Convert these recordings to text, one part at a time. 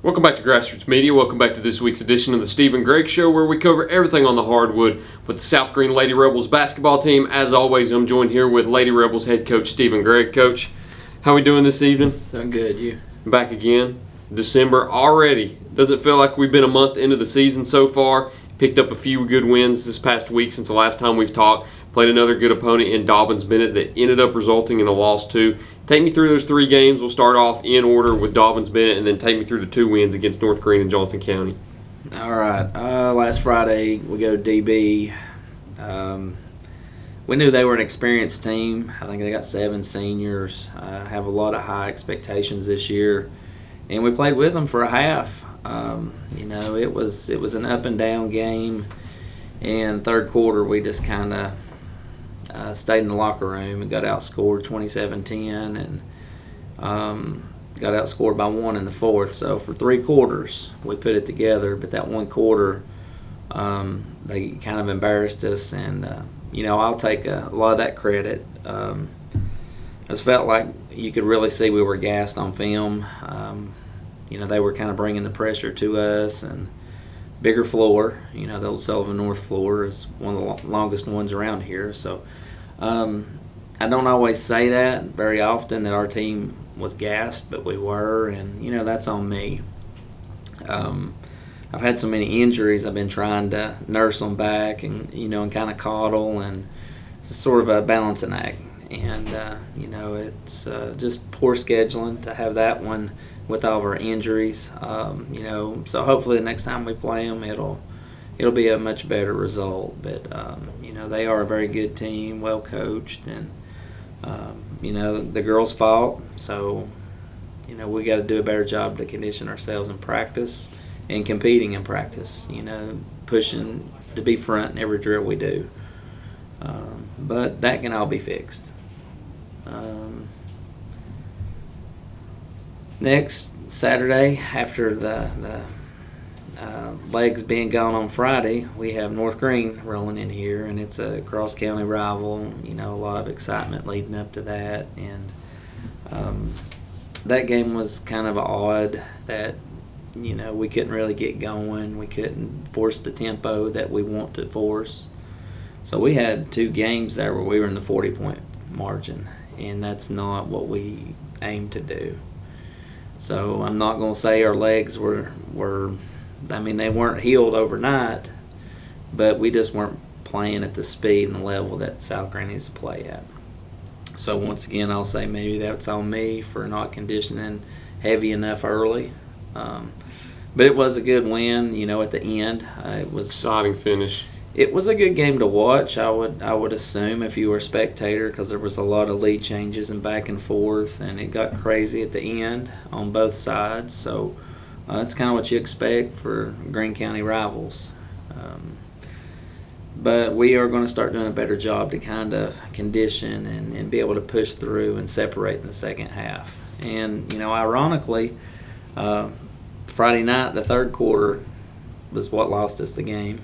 Welcome back to Grassroots Media. Welcome back to this week's edition of the Stephen Gregg Show, where we cover everything on the hardwood with the South Greene Lady Rebels basketball team. As always, I'm joined here with Lady Rebels head coach Stephen Gregg. Coach, how we doing this evening? Doing good, you? Back again. December already. Doesn't feel like we've been a month into the season so far. Picked up a few good wins this past week since the last time we've talked. Played another good opponent in Dobyns-Bennett that ended up resulting in a loss too. Take me through those three games. We'll start off in order with Dobyns-Bennett and then take me through the two wins against North Greene and Johnson County. All right. Last Friday, we go DB. We knew they were an experienced team. I think they got 7 seniors. Have a lot of high expectations this year. And we played with them for a half. It was an up and down game. And third quarter, we just kind of stayed in the locker room and got outscored 27-10 and got outscored by 1 in the fourth. So for 3 quarters, we put it together. But that one quarter, they kind of embarrassed us. And, I'll take a lot of that credit. I just felt like you could really see we were gassed on film. They were kind of bringing the pressure to us and bigger floor. The old Sullivan North floor is one of the longest ones around here. So I don't always say that very often that our team was gassed, but we were, and, that's on me. I've had so many injuries. I've been trying to nurse them back and, and kind of coddle, and it's sort of a balancing act. And, it's just poor scheduling to have that one with all of our injuries. So hopefully the next time we play them, it'll be a much better result. But, they are a very good team, well coached, and, the girls fought. So, we got to do a better job to condition ourselves in practice and competing in practice, pushing to be front in every drill we do. But that can all be fixed. Next Saturday, after the legs being gone on Friday, we have North Greene rolling in here, and it's a cross-county rival. A lot of excitement leading up to that, and that game was kind of odd that we couldn't really get going. We couldn't force the tempo that we want to force. So we had 2 games there where we were in the 40-point margin, and that's not what we aim to do. So I'm not going to say our legs were they weren't healed overnight, but we just weren't playing at the speed and the level that South Greene needs to play at. So once again, I'll say maybe that's on me for not conditioning heavy enough early. But it was a good win, at the end. It was exciting finish. It was a good game to watch, I would assume, if you were a spectator, because there was a lot of lead changes and back and forth, and it got crazy at the end on both sides. So that's kind of what you expect for Greene County rivals. But we are going to start doing a better job to kind of condition and be able to push through and separate in the second half. And, ironically, Friday night, the third quarter was what lost us the game.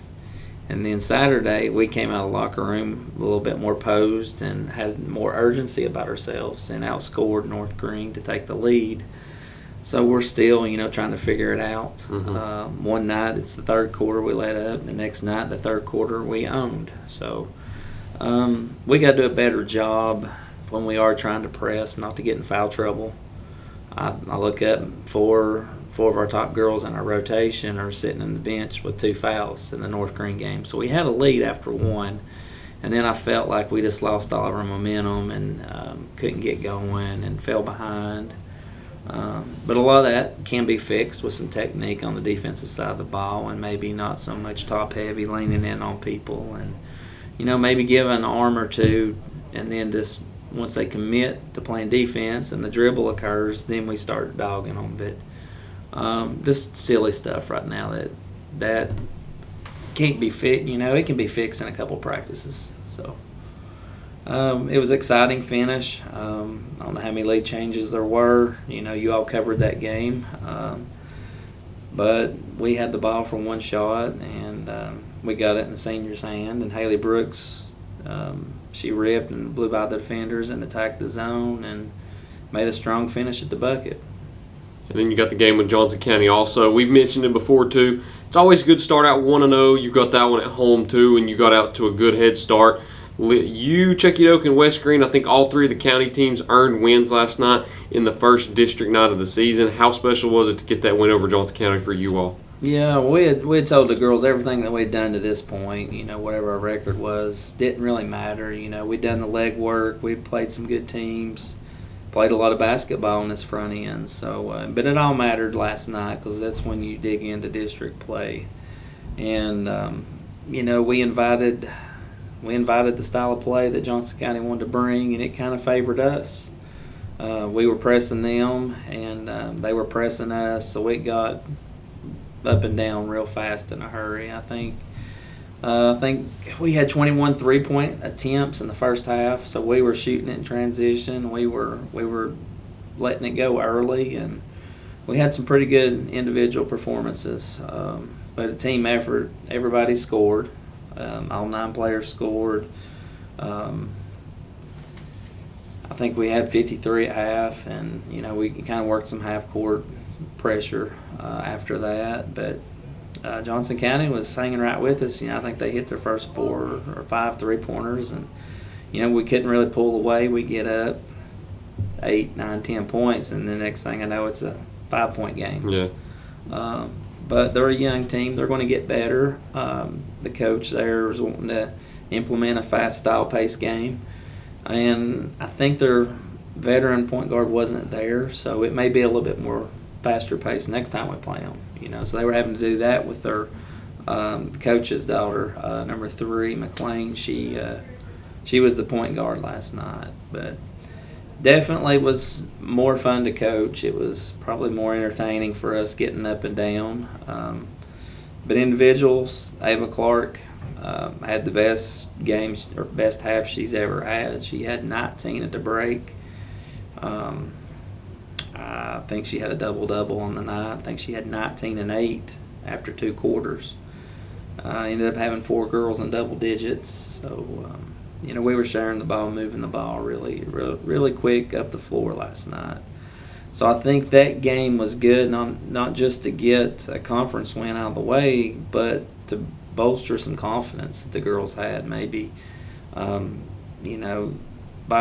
And then Saturday, we came out of the locker room a little bit more posed and had more urgency about ourselves and outscored North Greene to take the lead. So we're still, trying to figure it out. Mm-hmm. One night, it's the third quarter, we let up. The next night, the third quarter, we owned. So we got to do a better job when we are trying to press, not to get in foul trouble. I look up, 4 of our top girls in our rotation are sitting on the bench with 2 fouls in the North Greene game. So we had a lead after 1, and then I felt like we just lost all of our momentum and couldn't get going and fell behind. But a lot of that can be fixed with some technique on the defensive side of the ball, and maybe not so much top-heavy, leaning in on people, and maybe give an arm or two, and then just once they commit to playing defense and the dribble occurs, then we start dogging them. But just silly stuff right now that can't be fixed. It can be fixed in a couple practices. So it was an exciting finish. I don't know how many lead changes there were. You all covered that game. But we had the ball for 1 shot, and we got it in the senior's hand. And Haley Brooks, she ripped and blew by the defenders and attacked the zone and made a strong finish at the bucket. And then you got the game with Johnson County also. We've mentioned it before too. It's always good to start out 1-0. You got that one at home too, and you got out to a good head start. You, Chuckey Oak, and West Greene, I think all three of the county teams earned wins last night in the first district night of the season. How special was it to get that win over Johnson County for you all? Yeah, we had told the girls everything that we'd done to this point, whatever our record was, didn't really matter. We'd done the legwork, we'd played some good teams, played a lot of basketball on this front end. So, but it all mattered last night because that's when you dig into district play. And, we invited the style of play that Johnson County wanted to bring, and it kind of favored us. We were pressing them, and they were pressing us, so it got up and down real fast in a hurry. I think we had 21 3-point attempts in the first half, so we were shooting it in transition. We were letting it go early, and we had some pretty good individual performances. But a team effort, everybody scored. All 9 players scored. I think we had 53 at half, and we kind of worked some half-court pressure after that. But Johnson County was hanging right with us. I think they hit their first 4 or 5 3-pointers, and we couldn't really pull away. We get up 8, 9, 10 points, and the next thing I know, it's a 5-point game. Yeah. But they're a young team. They're going to get better. The coach there is wanting to implement a fast style-paced game. And I think their veteran point guard wasn't there, so it may be a little bit more faster paced next time we play them. So they were having to do that with their coach's daughter, number 3, McLean. She was the point guard last night. But definitely was more fun to coach. It was probably more entertaining for us getting up and down. But individuals, Ava Clark had the best game or best half she's ever had. She had 19 at the break. I think she had a double-double on the night. I think she had 19 and 8 after 2 quarters. Ended up having 4 girls in double digits. So, we were sharing the ball, moving the ball really quick up the floor last night. So I think that game was good, not just to get a conference win out of the way, but to bolster some confidence that the girls had. Maybe, by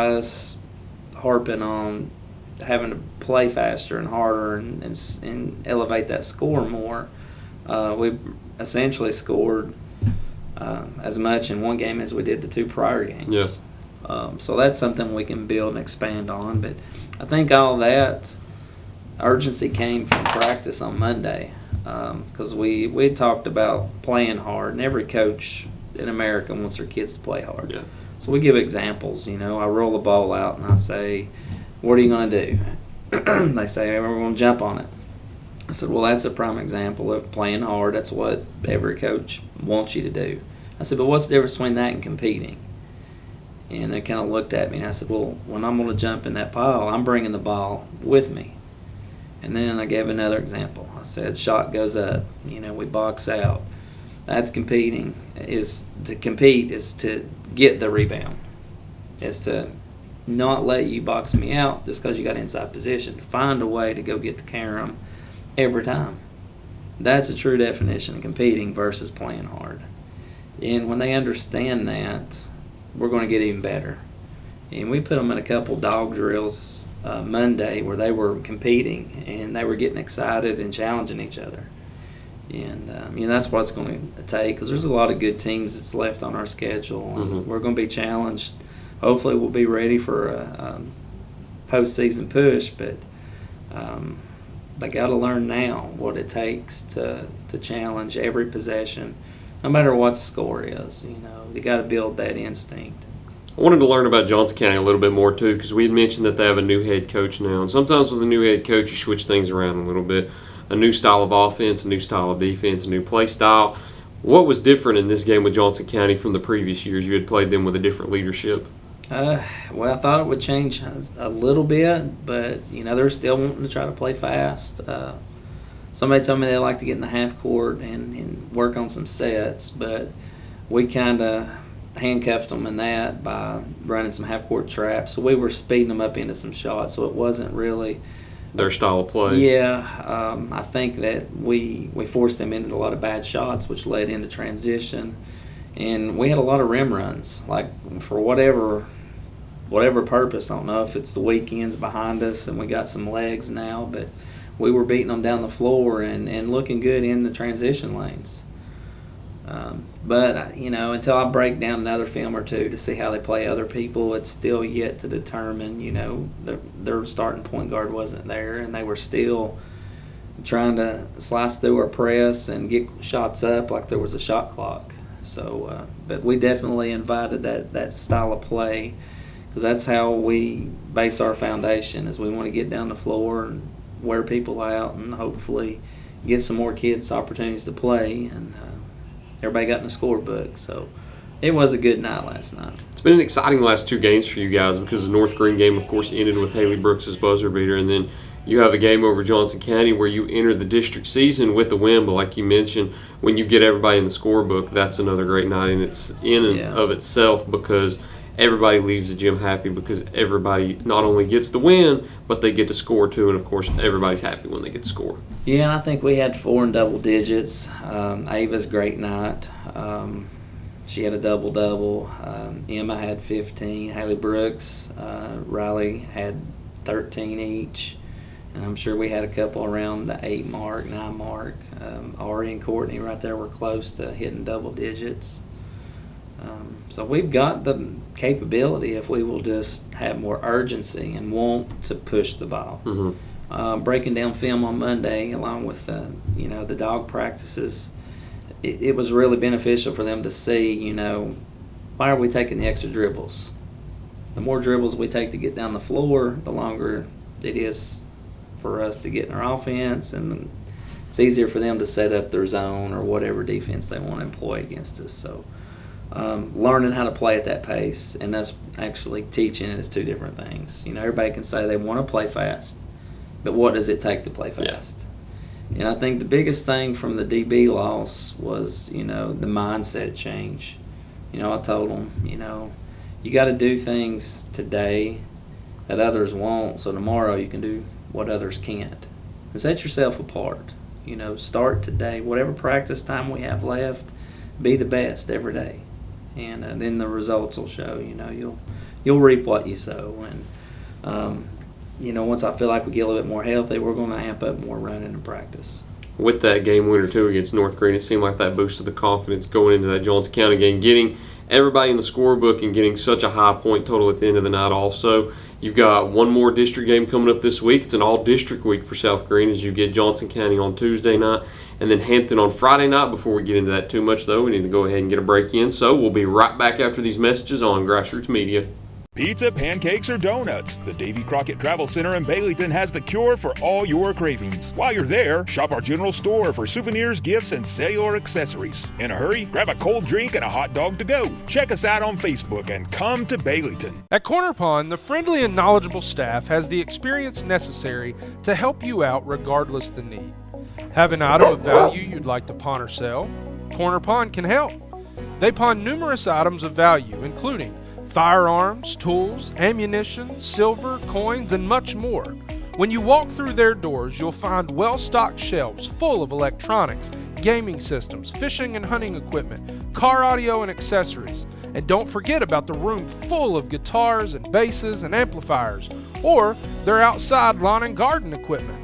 us harping on having to play faster and harder and elevate that score more, we essentially scored as much in one game as we did the 2 prior games. Yeah. So that's something we can build and expand on. But I think all that urgency came from practice on Monday because we talked about playing hard, and every coach in America wants their kids to play hard. Yeah. So we give examples. I roll the ball out and I say, "What are you going to do?" They say, "We're going to jump on it." I said, "Well, that's a prime example of playing hard. That's what every coach wants you to do." I said, "But what's the difference between that and competing?" And they kind of looked at me, and I said, "Well, when I'm going to jump in that pile, I'm bringing the ball with me." And then I gave another example. I said, "Shot goes up. We box out. That's competing. To compete is to get the rebound. Is to not let you box me out just because you got inside position. Find a way to go get the carom every time." That's a true definition of competing versus playing hard. And when they understand that, we're going to get even better. And we put them in a couple dog drills Monday where they were competing and they were getting excited and challenging each other. And that's what it's going to take because there's a lot of good teams that's left on our schedule. And we're going to be challenged. Hopefully we'll be ready for a postseason push, but they got to learn now what it takes to challenge every possession, no matter what the score is. They got to build that instinct. I wanted to learn about Johnson County a little bit more too, because we had mentioned that they have a new head coach now, and sometimes with a new head coach you switch things around a little bit. A new style of offense, a new style of defense, a new play style. What was different in this game with Johnson County from the previous years? You had played them with a different leadership. Well, I thought it would change a little bit, but they're still wanting to try to play fast. Somebody told me they like to get in the half court and work on some sets, but we kind of handcuffed them in that by running some half court traps. So we were speeding them up into some shots. So it wasn't really their style of play. Yeah, I think that we forced them into a lot of bad shots, which led into transition, and we had a lot of rim runs. Like for whatever purpose, I don't know if it's the weekends behind us and we got some legs now, but we were beating them down the floor and looking good in the transition lanes. But until I break down another film or two to see how they play other people, it's still yet to determine. Their starting point guard wasn't there, and they were still trying to slice through our press and get shots up like there was a shot clock. So, but we definitely invited that style of play, because that's how we base our foundation. Is we want to get down the floor and wear people out, and hopefully get some more kids opportunities to play. And everybody got in the scorebook. So it was a good night last night. It's been an exciting last two games for you guys, because the North Greene game, of course, ended with Haley Brooks' buzzer beater, and then you have a game over Johnson County where you enter the district season with a win. But like you mentioned, when you get everybody in the scorebook, that's another great night, and it's in and of itself, because everybody leaves the gym happy, because everybody not only gets the win, but they get to score too, and of course everybody's happy when they get to score. Yeah, and I think we had 4 in double digits. Ava's great night. She had a double-double. Emma had 15. Haley Brooks, Riley had 13 each. And I'm sure we had a couple around the 8 mark, 9 mark. Ari and Courtney right there were close to hitting double digits. So we've got the capability, if we will just have more urgency and want to push the ball. Mm-hmm. Breaking down film on Monday, along with the dog practices, it was really beneficial for them to see, why are we taking the extra dribbles? The more dribbles we take to get down the floor, the longer it is for us to get in our offense, and it's easier for them to set up their zone or whatever defense they want to employ against us. So learning how to play at that pace and us actually teaching it is two different things. Everybody can say they want to play fast, but what does it take to play fast? Yeah. And I think the biggest thing from the DB loss was, the mindset change. I told them, you got to do things today that others won't, so tomorrow you can do what others can't. And set yourself apart. Start today. Whatever practice time we have left, be the best every day. And then the results will show. You'll reap what you sow. And once I feel like we get a little bit more healthy, we're going to amp up more running and practice. With that game winner too against North Greene, it seemed like that boosted the confidence going into that Johnson County game, getting everybody in the scorebook and getting such a high point total at the end of the night. Also, you've got one more district game coming up this week. It's an all-district week for South Greene, as you get Johnson County on Tuesday night and then Hampton on Friday night. Before we get into that too much, though, we need to go ahead and get a break in. So we'll be right back after these messages on Grassroots Media. Pizza, pancakes, or donuts, the Davy Crockett Travel Center in Baileyton has the cure for all your cravings. While you're there, shop our general store for souvenirs, gifts, and cellular accessories. In a hurry, grab a cold drink and a hot dog to go. Check us out on Facebook and come to Baileyton. At Corner Pond, the friendly and knowledgeable staff has the experience necessary to help you out regardless the need. Have an item of value you'd like to pawn or sell? Corner Pond can help. They pawn numerous items of value, including firearms, tools, ammunition, silver, coins, and much more. When you walk through their doors, you'll find well-stocked shelves full of electronics, gaming systems, fishing and hunting equipment, car audio and accessories. And don't forget about the room full of guitars and basses and amplifiers, or their outside lawn and garden equipment.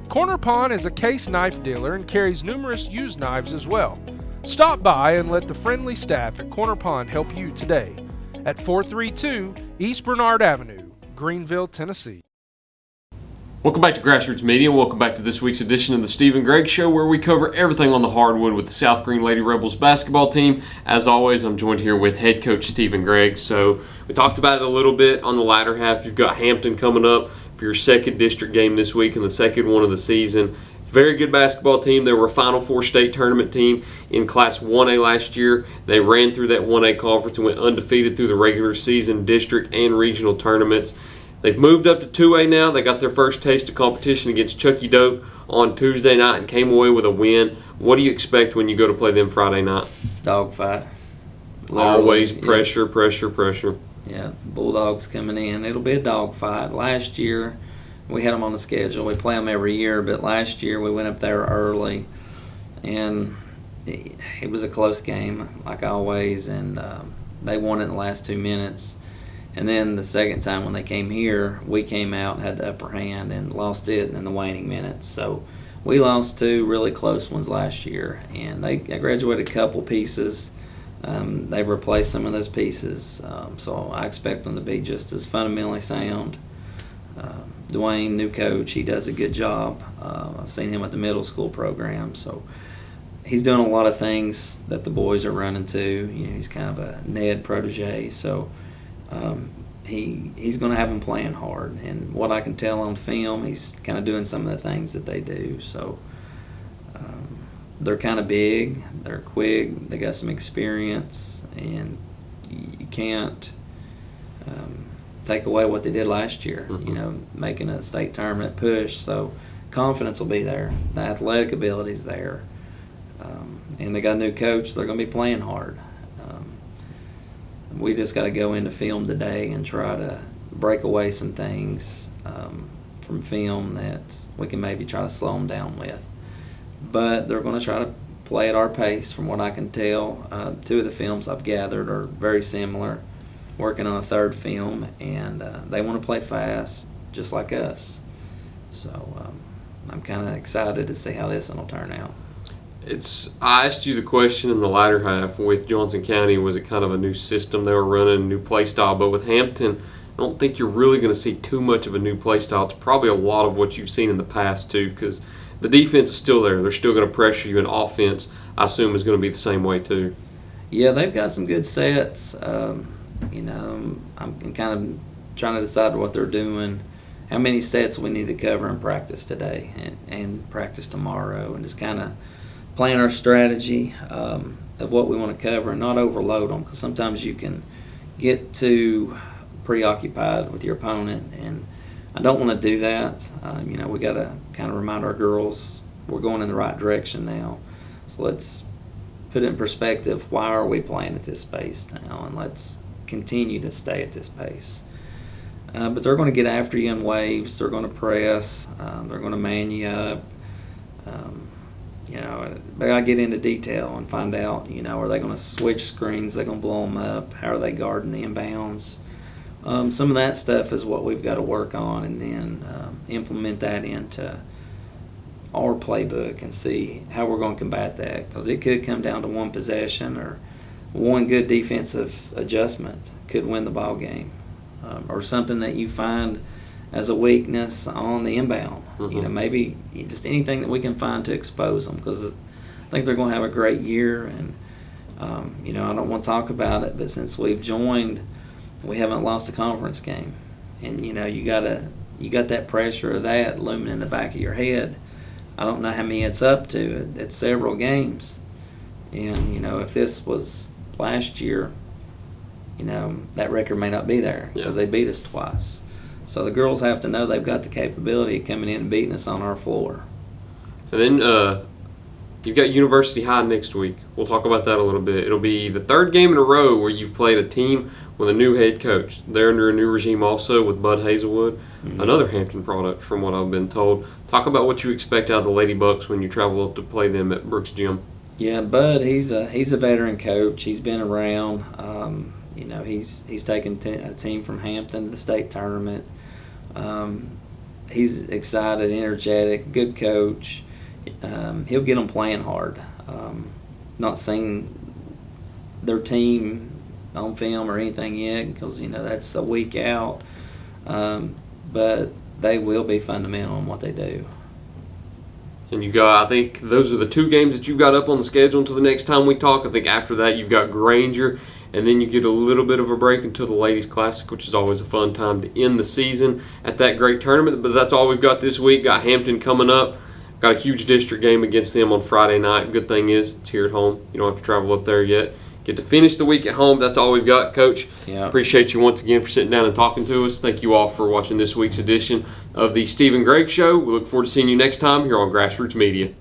Corner Pond is a case knife dealer and carries numerous used knives as well. Stop by and let the friendly staff at Corner Pond help you today at 432 East Bernard Avenue, Greeneville, Tennessee. Welcome back to Grassroots Media. Welcome back to this week's edition of the Stephen Gregg Show, where we cover everything on the hardwood with the South Greene Lady Rebels basketball team. As always, I'm joined here with head coach Stephen Gregg. So we talked about it a little bit on the latter half. You've got Hampton coming up for your second district game this week and the second one of the season. Very good basketball team. They were a Final Four state tournament team in Class 1A last year. They ran through that 1A conference and went undefeated through the regular season, district, and regional tournaments. They've moved up to 2A now. They got their first taste of competition against Chucky Doak on Tuesday night and came away with a win. What do you expect when you go to play them Friday night? Dogfight. Always pressure. Yeah, Bulldogs coming in. It'll be a dogfight. Last year, we had them on the schedule. We play them every year, but last year we went up there early, and it was a close game, like always, and they won it in the last 2 minutes. And then the second time when they came here, we came out and had the upper hand and lost it in the waning minutes. So we lost 2 really close ones last year, and they graduated a couple pieces. They've replaced some of those pieces, so I expect them to be just as fundamentally sound. Dwayne, new coach, he does a good job. I've seen him at the middle school program, so he's doing a lot of things that the boys are running to. You know, he's kind of a Ned protege, so he's going to have them playing hard. And what I can tell on film, he's kind of doing some of the things that they do. So they're kind of big, they're quick, they got some experience, and you can't take away what they did last year, you know, making a state tournament push. So confidence will be there. The athletic ability's there. And they got a new coach. They're going to be playing hard. We just got to go into film today and try to break away some things from film that we can maybe try to slow them down with. But they're going to try to play at our pace from what I can tell. 2 of the films I've gathered are very similar, working on a third film, and they want to play fast just like us. So I'm kind of excited to see how this one will turn out. I asked you the question in the latter half with Johnson County, was it kind of a new system they were running, a new play style? But with Hampton, I don't think you're really going to see too much of a new play style. It's probably a lot of what you've seen in the past too, because the defense is still there. They're still going to pressure you, and offense, I assume, is going to be the same way too. Yeah, they've got some good sets. You know, I'm kind of trying to decide what they're doing, how many sets we need to cover in practice today and practice tomorrow, and just kind of plan our strategy of what we want to cover and not overload them, because sometimes you can get too preoccupied with your opponent, and I don't want to do that. You know, we got to kind of remind our girls we're going in the right direction now. So let's put it in perspective. Why are we playing at this pace now? And let's continue to stay at this pace. But they're going to get after you in waves. They're going to press. They're going to man you up. You know, they got to get into detail and find out, you know, are they going to switch screens? Are they going to blow them up? How are they guarding the inbounds? Some of that stuff is what we've got to work on, and then implement that into our playbook and see how we're going to combat that, because it could come down to one possession or one good defensive adjustment could win the ball game, or something that you find as a weakness on the inbound. You know, maybe just anything that we can find to expose them, because I think they're going to have a great year. And you know, I don't want to talk about it, but since we've joined, we haven't lost a conference game, and you know, you got that pressure of that looming in the back of your head. I don't know how many it's up to. It's several games, and you know, if this was last year, you know, that record may not be there because they beat us twice. So the girls have to know they've got the capability of coming in and beating us on our floor. And then you've got University High next week. We'll talk about that a little bit. It'll be the 3rd game in a row where you've played a team with a new head coach. They're under a new regime also with Bud Hazelwood, another Hampton product from what I've been told. Talk about what you expect out of the Lady Bucks when you travel up to play them at Brooks Gym. Yeah, Bud, he's a veteran coach. He's been around. You know, he's taken a team from Hampton to the state tournament. He's excited, energetic, good coach. He'll get them playing hard. Not seen their team on film or anything yet, because you know that's a week out. But they will be fundamental in what they do. And I think those are the 2 games that you've got up on the schedule until the next time we talk. I think after that you've got Granger, and then you get a little bit of a break until the Ladies Classic, which is always a fun time to end the season at that great tournament. But that's all we've got this week. Got Hampton coming up. Got a huge district game against them on Friday night. Good thing is it's here at home. You don't have to travel up there yet. Get to finish the week at home. That's all we've got, Coach. Yeah. Appreciate you once again for sitting down and talking to us. Thank you all for watching this week's edition of the Stephen Gregg Show. We look forward to seeing you next time here on Grassroots Media.